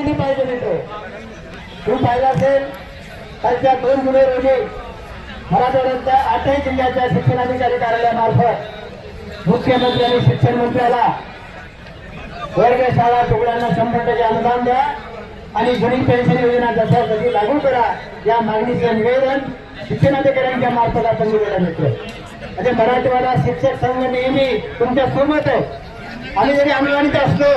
दिली पाहिजे मित्र. तुम्ही पाहिलं असेल कालच्या 2 जुलै रोजी मराठवाड्याच्या 8 जिल्ह्याच्या शिक्षणाधिकारी कार्यालयामार्फत मुख्यमंत्री आणि शिक्षण मंत्र्याला वर्ग शाळा तुकड्यांना 100% अनुदान द्या आणि जुनी पेन्शन योजना जशा कधी लागू करा या मागणीचं निवेदन शिक्षणाधिकाऱ्यांच्या मार्फत आपण दिलेलं मित्र. म्हणजे मराठवाडा शिक्षक संघ नेहमी तुमच्या सोबत आहे. आम्ही जरी अनुदानित असलो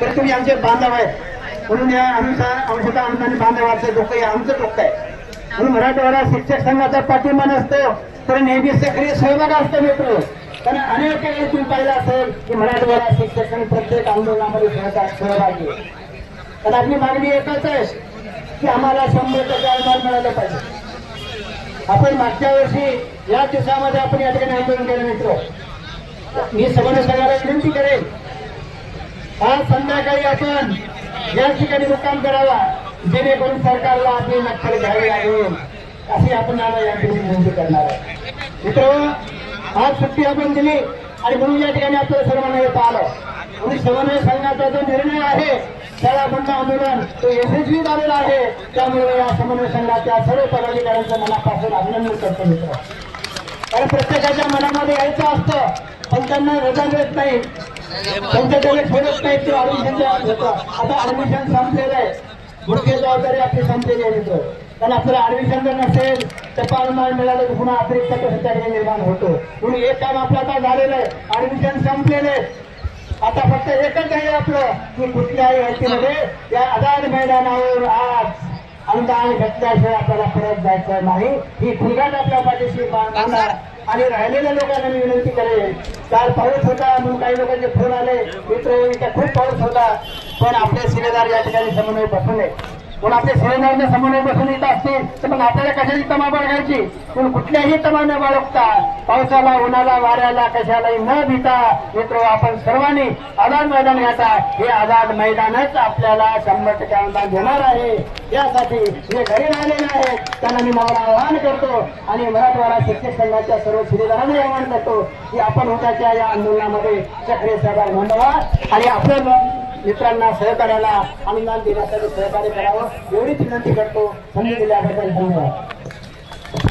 तरी तुम्ही आमचे बांधव आहेत म्हणून या आमच्या अनुदानित बांधवाचं डोकं हे आमचं डोकं आहे. म्हणून मराठवाडा शिक्षक संघाचा पाठिंबा नसतो तर नेहमी सक्रिय सहभाग असतो मित्र. कारण अनेक वेळी तुम्ही पाहिलं असेल की मराठवाडा शिक्षक संघ प्रत्येक आंदोलनामध्ये सहभागी आहे. पण आपली मागणी एकच आहे की आम्हाला 100% अनुदान मिळालं पाहिजे. आपण मागच्या वर्षी या दिवसामध्ये आपण या ठिकाणी आंदोलन केलं मित्र. मी समन्वय संघाला विनंती करेन आज संध्याकाळी आपण या ठिकाणी मुक्काम करावा जेणेकरून सरकारला आपली नक्कल घ्यावी लागेल अशी आपण या ठिकाणी विनंती करणार आहे मित्र. आज सुट्टी आपण दिली आणि म्हणून या ठिकाणी आपल्याला सर्वांना येता आलं. म्हणून समन्वय संघाचा जो निर्णय आहे शाळा बंद आंदोलन तो यशस्वी झालेला आहे. त्यामुळे या समन्वय संघाच्या सर्व पदाधिकाऱ्यांचं मनापासून अभिनंदन करतो मित्र. कारण प्रत्येकाच्या मनामध्ये यायचं असतं पण त्यांना रजा देत नाही, त्यांच्याकडे ठेवत नाही. ते ऍडमिशन होतं. आता ऍडमिशन संपलेलं आहे. मुख्य जबाबदारी आपली संपलेली आहे मित्र. कारण आपल्याला ऍडमिशन जर नसेल तर अनुदान मिळालं तर पुन्हा अतिरिक्त खर्च निर्माण होतो. म्हणून एक काम आपलं आता झालेलं आहे. ऍडमिशन संपलेलं आहे. आता फक्त एकच आहे आपलं की कुठल्याही व्यक्तीमध्ये या आझाद मैदानावर आज अनुदान घेतल्याशिवाय आपल्याला परत जायचं नाही. ही खुलगाट आपल्या पाठीशी बांधणार. आणि राहिलेल्या लोकांना मी विनंती करेन. काल पाऊस होता म्हणून काही लोकांचे फोन आले मित्र इथे खूप पाऊस होता पण आपले शिलेदार या ठिकाणी समन्वय बसून आहे. पण आपले शिलेदारांना समन्वय बसून येत असतील तर मग आपल्याला कशाची तमा बाळगायची. पण कुठल्याही तमा न बाळगता पावसाला उन्हाला वाऱ्याला कशालाही न भिता मित्र आपण सर्वांनी आझाद मैदान घ्यायचा. हे आझाद मैदानच आपल्याला 100% अनुदान देणार आहे. यासाठी जे घरी राहिलेले आहेत त्यांना मी मला आवाहन करतो आणि मराठवाडा शिक्षक संघाच्या सर्व शिलेदारांना आवाहन करतो की आपण उद्याच्या या आंदोलनामध्ये सक्रिय सहभाग नोंदवा आणि आपल्या मित्रांना सहकार्याला अनुदान देण्यासाठी सहकार्य करावं एवढीच विनंती करतो. संधी दिल्याबद्दल धन्यवाद.